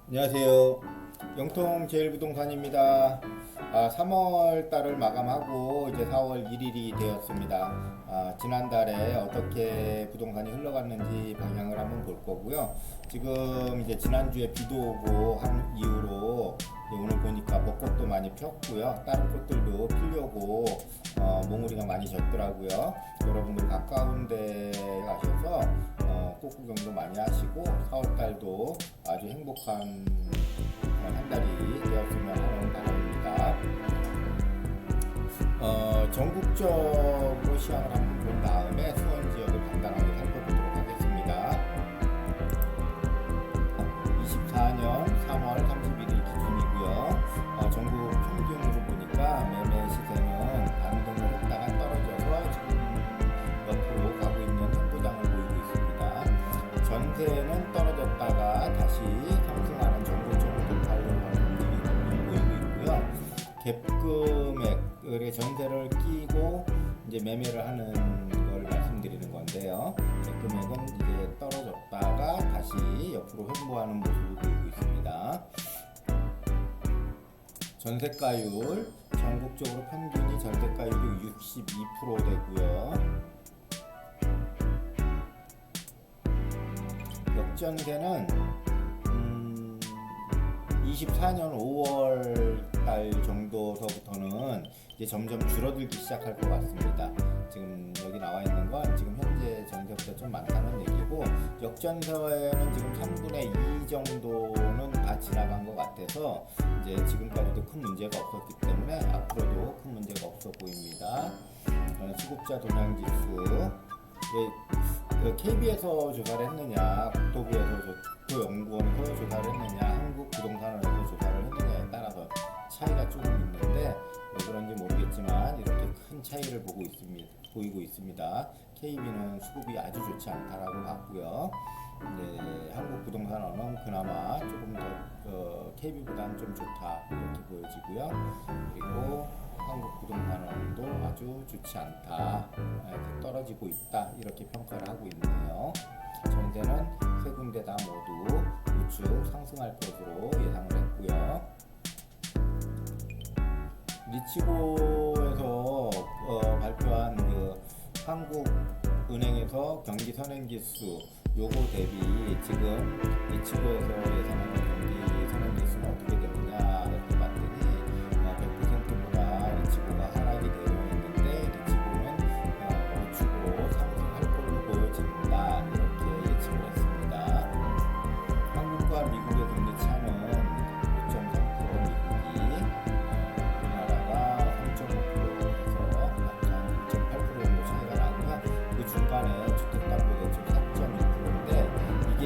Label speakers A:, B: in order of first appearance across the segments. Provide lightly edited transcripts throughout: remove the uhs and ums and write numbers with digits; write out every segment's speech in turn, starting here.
A: 안녕하세요. 영통제일부동산입니다. 3월 달을 마감하고 이제 4월 1일이 되었습니다. 지난달에 어떻게 부동산이 흘러갔는지 방향을 한번 볼 거고요. 지금 이제 지난주에 비도 오고 한 이후로 오늘 보니까 벚꽃도 많이 폈고요. 다른 꽃들도 피려고 몽우리가 많이 졌더라고요. 여러분들 가까운 데 가셔서 꽃 구경도 많이 하시고 4월 달도 아주 행복한 한 달이 되었으면 하는 바람입니다. 전국적으로 시황을 한번 본 다음에 수원 지역을 간단하게 살펴보도록 하겠습니다. 24년 3월 31일 기준이고요. 전국 평균으로 보니까 매매 시세는 반등을 했다가 떨어져서 지금 옆으로 가고 있는 행보장을 보이고 있습니다. 전세는 떨어졌다가 다시 상승하는 전고점을 돌파하려고 하는 움직임이 보이고 있고요. 갭금액의 전세를 끼고 이제 매매를 하는 걸 말씀드리는 건데요. 갭금액은 이제 떨어졌다가 다시 옆으로 횡보하는 모습을 보이고 있습니다. 전세가율 전국적으로 평균이 전세가율이 62% 되고요. 역전세는 24년 5월 달 정도서부터는 이제 점점 줄어들기 시작할 것 같습니다. 지금 여기 나와 있는 건 지금 현재 전세보다 좀 많다는 얘기고, 역전세는 지금 3분의 2 정도는 다 지나간 것 같아서 이제 지금까지도 큰 문제가 없었기 때문에 앞으로도 큰 문제가 없어 보입니다. 수급자 동향지수, KB에서 조사를 했느냐, 국토연구원에서 조사를 했느냐, 한국부동산원에서 조사를 했느냐에 따라서 차이가 조금 있는데 왜 그런지 모르겠지만 이렇게 큰 차이를 보이고 있습니다. KB는 수급이 아주 좋지 않다라고 봤고요. 한국부동산원은 그나마 조금 더 KB보다는 좀 좋다 이렇게 보여지고요. 그리고 한국부동산원도 아주 좋지 않다, 떨어지고 있다 이렇게 평가를 하고 있네요. 전세는 세 군데 다 모두 우측 상승할 것으로 예상을 했고요. 리치고에서 발표한 그 한국은행에서 경기 선행지수 요거 대비 지금 리치고에서 예상하는 경기 선행지수는 어떻게 되느냐 이렇게 봤더니 100%보다 리치고가 하락이 되어 있는데 리치고는 우측으로 상승할 걸로 보여진다 이렇게 예측을 했습니다. 한국과 미국의 금리 차는 5.3% 미국이, 우리나라가 3.5%에서 약간 1.8% 정도 차이가 나고요. 그 중간에 주택담보대출 4.2%인데 이게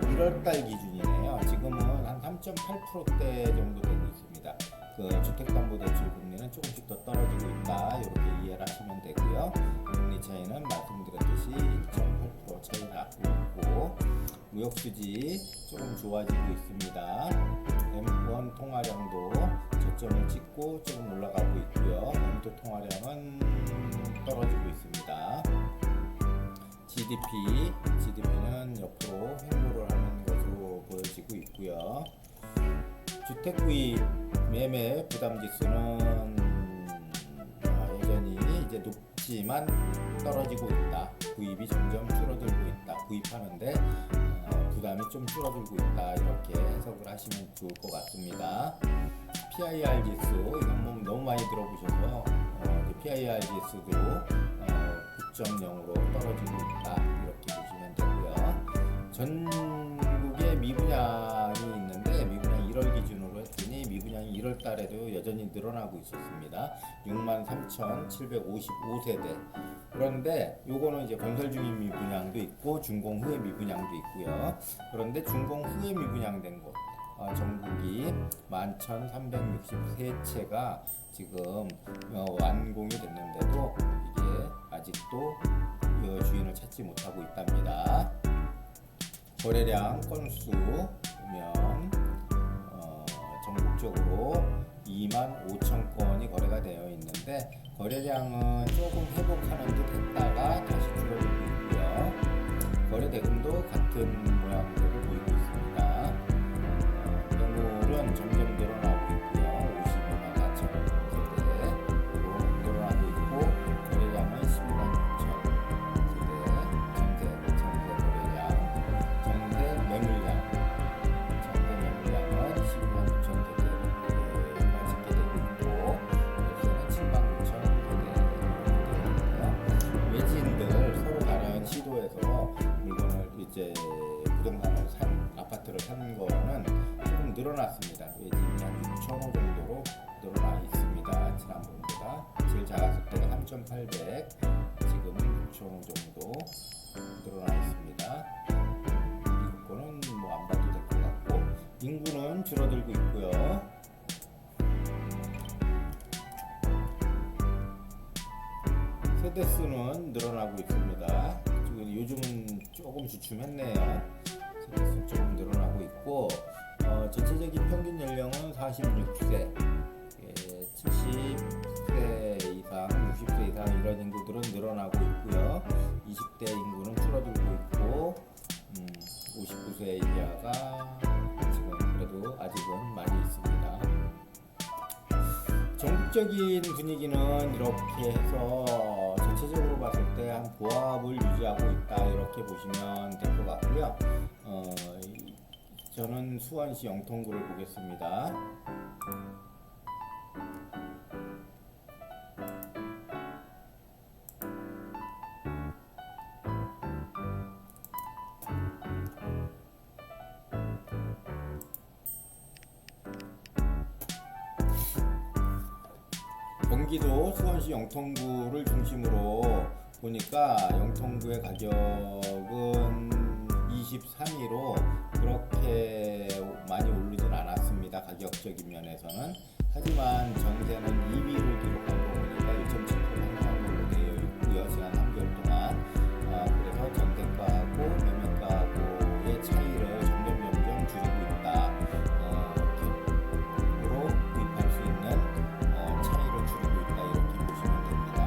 A: 1월달 기준이네요. 지금은 한 3.8%대 정도 되고 있습니다. 그 주택담보대출 금리는 조금씩 더 떨어지고 있다 이렇게 이해를 하시면 되고요. 금리 차이는 말씀드렸듯이 1.8% 차이가 나고 있고, 무역수지 조금 좋아지고 있습니다. M1 통화량도 저점을 찍고 조금 올라가고 있고요. M2 통화량은 떨어지고 있습니다. GDP는 옆으로 횡보를 하는 것으로 보여지고 있고요. 주택구입 매매 부담지수는 여전히 이제 높지만 떨어지고 있다. 구입이 점점 줄어들고 있다. 구입하는데 부담이 좀 줄어들고 있다. 이렇게 해석을 하시면 좋을 것 같습니다. PIR 지수, 이건 뭐 너무 많이 들어보셔서 PIR 지수도 9.0으로 떨어지고 있다. 이렇게 보시면 되고요. 전국에 미분양이 있는데 미분양 1월 기준으로 했더니 미분양이 1월 달에도 여전히 늘어나고 있었습니다. 63,755세대. 그런데 요거는 이제 건설 중인 미분양도 있고 준공 후에 미분양도 있고요. 그런데 준공 후에 미분양된 곳, 전국이 11,363채가 지금 완공이 됐는데도 이게 아직도 주인을 찾지 못하고 있답니다. 거래량 건수 보면 전국적으로 25,000건이 거래가 되어 있는데 거래량은 조금 회복하는 듯 했다가 다시 줄어들고 있고요. 거래 대금도 같은 모양새로 보이고 있습니다. 점점 늘어나고 있고요. 52만 4천 세대로 늘어나고 있고, 거래량은 10만 6천 세대, 정세 거래량, 정세 매물량은 12만 6천 세대가 집계되고 있고, 월세는 7만 6천 세대. 외지인들 서로 다른 시도에서 물건을 이제 부동산을 아파트를 산 거는 조금 늘어났습니다. 외지인이 한 6,000호 정도로 늘어나 있습니다. 지난번보다 제일 작았을 때가 3,800, 지금은 6,000호 정도 늘어나 있습니다. 미국 거는 뭐 안 봐도 될 것 같고, 인구는 줄어들고 있고요. 세대 수는 늘어나고 있습니다. 요즘은 조금 주춤했네요. 세대 수 조금 늘어나고 있고, 전체적인 평균 연령은 46세, 70세 이상, 60세 이상 이런 인구들은 늘어나고 있고요. 20대 인구는 줄어들고 있고, 59세 이하가 지금 그래도 아직은 많이 있습니다. 전국적인 분위기는 이렇게 해서 전체적으로 봤을 때 한 보합을 유지하고 있다, 이렇게 보시면 될 것 같고요. 저는 수원시 영통구를 보겠습니다. 경기도 수원시 영통구를 중심으로 보니까 영통구의 가격은 23위로 그렇게 많이 오르진 않았습니다. 가격적인 면에서는. 하지만 전세는 2위를 기록한 거 보니까 1.7% 상승으로 되어 있고요. 지난 3개월 동안. 그래서 전세가하고 매매가하고의 차이를 점점 줄이고 있다. 로 구입할 수 있는 차이를 줄이고 있다, 이렇게 보시면 됩니다.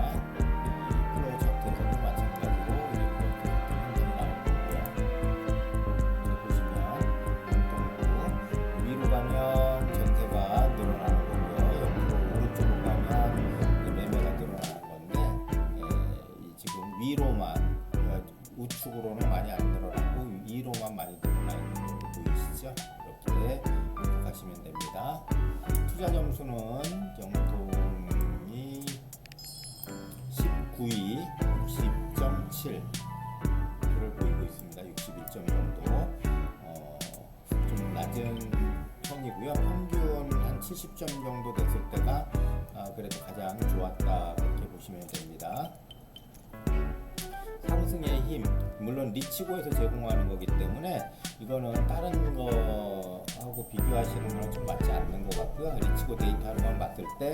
A: 플로우 차트에서도 마찬가지로 이렇게 같은 현상이 나올 거고요. 보시면 영통구 위로 가면 전세가 늘어나는 거고요. 옆으로 오른쪽으로 가면 매매가 늘어나는 건데, 지금 위로만, 우측으로는 많이 안 늘어나고 위로만 많이 늘어나 있는 거 보이시죠? 이렇게 생각하시면 됩니다. 투자 점수는 영통이 19위 60.7를 보이고 있습니다. 61점 정도. 좀 낮은 편이고요. 평균 한 70점 정도 됐을 때가 그래도 가장 좋았다, 그렇게 보시면 됩니다. 상승의 힘, 물론 리치고에서 제공하는 거기 때문에 이거는 다른 거하고 비교하시는 거랑 좀 맞지 않는 것 같고요. 리치고 데이터로만 봤을 때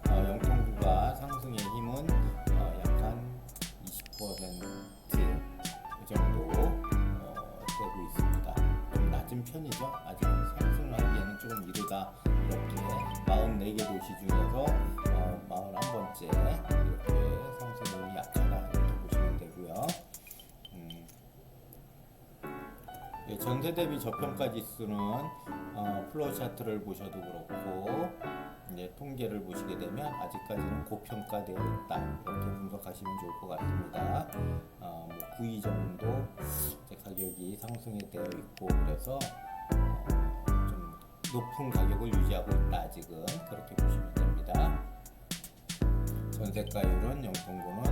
A: 영통구가 상승의 힘은 약 한 20% 정도 되고 있습니다. 좀 낮은 편이죠. 아직 상승하기에는 조금 이르다. 이렇게 44개 도시 중에서 41번째 이렇게 상승률이 약하다, 이렇게 보시면 되고요. 전세 대비 저평가 지수는 플로우 차트를 보셔도 그렇고, 통계를 보시게 되면 아직까지는 고평가되어 있다, 이렇게 분석하시면 좋을 것 같습니다. 9위 정도 가격이 상승이 되어 있고, 그래서 좀 높은 가격을 유지하고 있다, 아직은. 그렇게 보시면 됩니다. 전세가율은 영통구는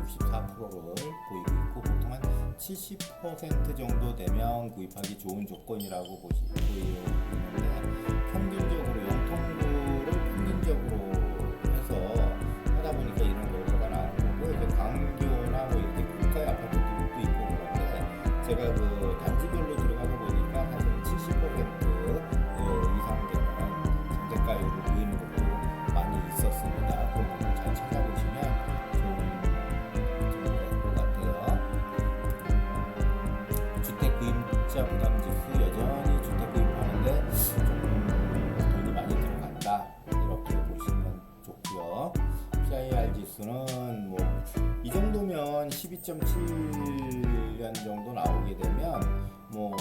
A: 64%를 보이고 있고, 보통 한 70% 정도 되면 구입하기 좋은 조건이라고 보이는데, 평균적으로 영통구를 평균적으로 해서 하다 보니까 이런 결과가 나오는 거고, 이제 광교나 뭐 이렇게 국가의 아파트들도 있고 그런데, 제가 그 단지별로 들어가서 보니까 사실 70% 이상 되는 전세가율을 보이는 것도 많이 있었습니다. 그런 부분 잘 찾아보시면 주택 부담 지수, 여전히 주택 구입하는데 조금 돈이 많이 들어간다, 이렇게 보시면 좋고요. PIR 지수는 뭐 이 정도면 12.7년 정도 나오게 되면 뭐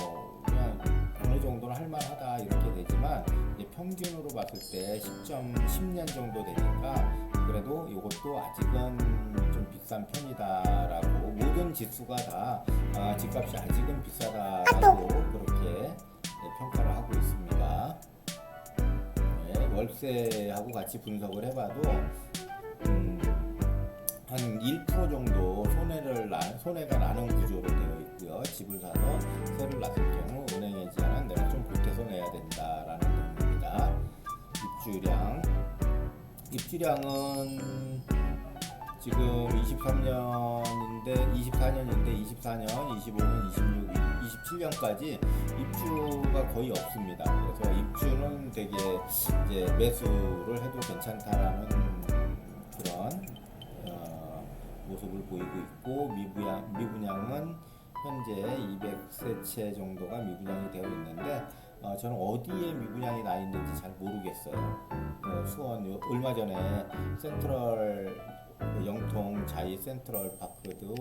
A: 그냥 어느 정도는 할만하다 이렇게 되지만 이제 평균으로 봤을 때 10년 정도 되니까 그래도 이것도 아직은 좀 비싼 편이다라고 모든 지수가 다 집값이 아직은 비싸다라고 그렇게 평가를 하고 있습니다. 네, 월세하고 같이 분석을 해봐도 한 1% 정도 손해가 나는 구조로 되어 있고요. 집을 사서 세를 놨을 경우 은행에 제한은 내가 좀 보태서 내야 된다라는 내용입니다. 입주량은 지금 24년인데 24년, 25년, 26, 27년까지 입주가 거의 없습니다. 그래서 입주는 되게 이제 매수를 해도 괜찮다라는 그런 모습을 보이고 있고 미분양은 현재 200세채 정도가 미분양이 되어 있는데 저는 어디에 미분양이 나 있는지 잘 모르겠어요. 수원 얼마 전에 센트럴 영통 자이 센트럴 파크도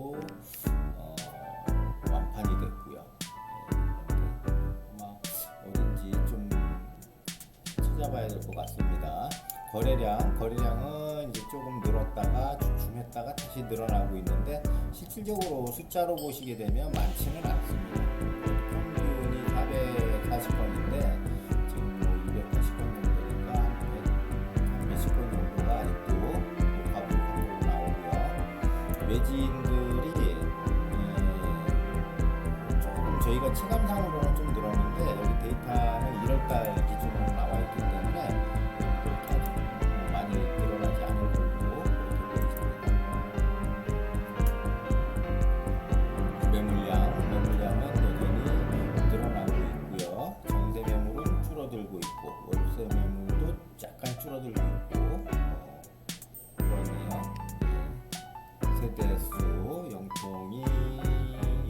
A: 완판이 됐고요. 아마 어딘지 좀 찾아봐야 될 것 같습니다. 거래량은 이제 조금 늘었다가 주춤했다가 다시 늘어나고 있는데 실질적으로 숫자로 보시게 되면 많지는 않습니다. 평균이 440건인데 지금 뭐 280건 정도니까 한 110건 정도가 아직도 목합으로 나오고요. 매지인들이 조금 저희가 체감상으로는 좀 늘었는데 여기 데이터는 1월달 기준으로 나와 있기 때문에 많이 늘어나지 않을 걸로 보여집니다. 매물량은 여전히 늘어나고 있고요. 전세 매물은 줄어들고 있고 월세 매물도 약간 줄어들고 있고 그러네요. 세대수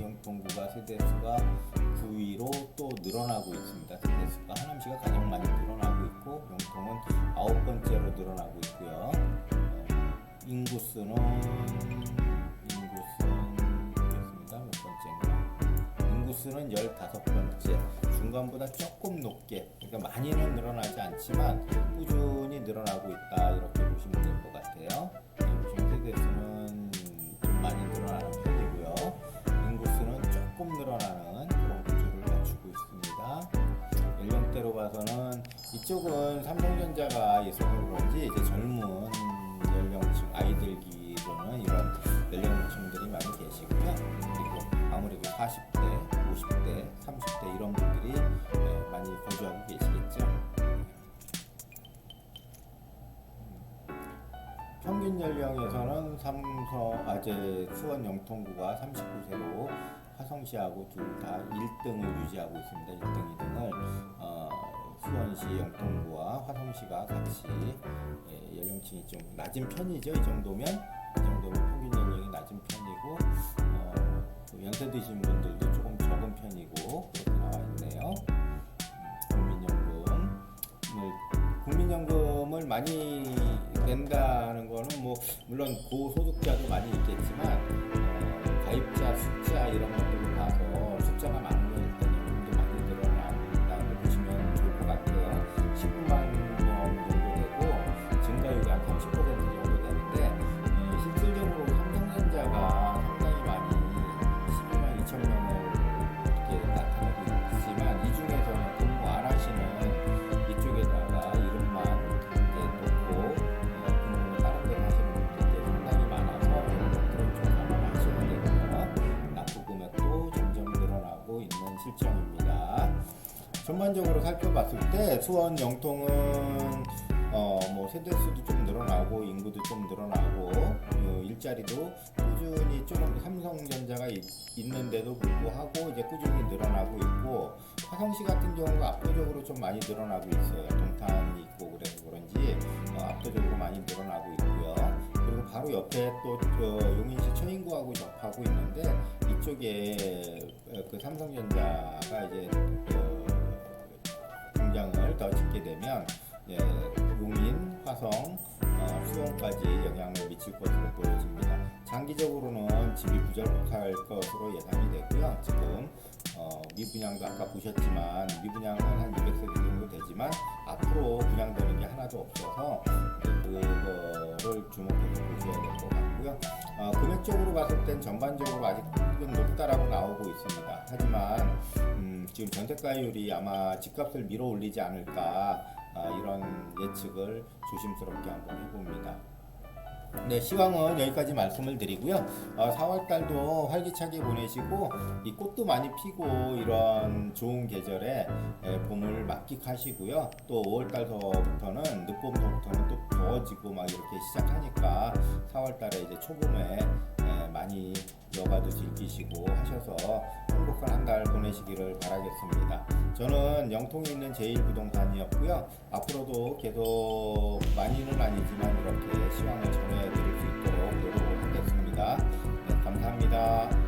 A: 영통구가 세대수가 9위로 또 늘어나고 있습니다. 세대수가 하남시가 가장 많이 늘어나고 있고 영통은 9번째로 늘어나고 있고요. 인구수는 보겠습니다. 몇 번째인가? 인구수는 15번째. 중간보다 조금 높게, 그러니까 많이는 늘어나지 않지만 꾸준히 늘어나고 있다 이렇게 보시면 될 것 같아요. 보시면 세대수는 좀 많이 늘어나는 편이고요. 인구수는 조금 늘어나는 그런 구조를 갖추고 있습니다. 연령대로 봐서는 이쪽은 삼성전자가 있어서 그런지 이제 젊은 연령층 아이들 기로는 이런 연령층들이 많이 계시고요. 그리고 아무래도 40대, 50대, 30대 이런 분들이 많이 거주하고 계시겠죠. 평균 연령에서는 수원 영통구가 39세로 화성시하고 둘 다 1등을 유지하고 있습니다. 1등, 2등을 수원시 영통구와 화성시가 같이 연령층이 좀 낮은 편이죠. 이 정도면 평균 연령이 낮은 편이고 연세 드신 분들도 조금 적은 편이고 그렇게 나와 있네요. 국민연금을 많이 낸다는 거는 뭐 물론 고소득자도 많이 있겠지만 가입자 숫자 이런 것들을 봐서 숫자가 많으면 일단 연금도 많이 늘어난다고 보시면 좋을 것 같아요. 19만 명 정도 되고 증가율이 한 30% 정도 되는데 실질적으로 삼성전자가 상당히 많이 12만 2천 명을 이렇게 나타내고 있지만 이 중에서는 공부 안 하시는 이쪽에다가 이름만 놓고 공부는 다른 데 하시는 분들이 상당히 많아서 이런 것들은 좀 감안하셔야 되고요. 납부 금액도 점점 늘어나고 있는 실정입니다. 전반적으로 살펴봤을 때 수원 영통은 뭐 세대수도 좀 늘어나고 인구도 좀 늘어나고 일자리도 꾸준히 조금 삼성전자가 있는데도 불구하고 이제 꾸준히 늘어나고 있고 화성시 같은 경우가 압도적으로 좀 많이 늘어나고 있어요. 동탄이 있고 그래서 그런지 압도적으로 많이 늘어나고 있고요. 그리고 바로 옆에 또 용인시 처인구하고 접하고 있는데 이쪽에 그 삼성전자가 이제 공장을 더 짓게 되면 용인, 화성, 수원까지 영향을 미칠 것으로 보여집니다. 장기적으로는 집이 부족할 것으로 예상이 되고요. 지금 미분양도 아까 보셨지만 미분양은 한 200세대 정도 되지만 앞으로 분양되는 게 하나도 없어서 그거를 주목해서 보셔야 될 것 같고요. 금액적으로 봤을 땐 전반적으로 아직은 높다라고 나오고 있습니다. 하지만 지금 전세가율이 아마 집값을 밀어 올리지 않을까 이런 예측을 조심스럽게 한번 해봅니다. 네, 시황은 여기까지 말씀을 드리고요. 4월달도 활기차게 보내시고 이 꽃도 많이 피고 이런 좋은 계절에 봄을 만끽하시고요. 또 5월달서부터는 늦봄서부터는 또 더워지고 막 이렇게 시작하니까 4월달에 이제 초봄에 많이 여가도 즐기시고 하셔서 행복한 한 달 보내시기를 바라겠습니다. 저는 영통에 있는 제일부동산이었고요. 앞으로도 계속 많이는 아니지만 이렇게 시황을 전해드릴 수 있도록 노력을 하겠습니다. 네, 감사합니다.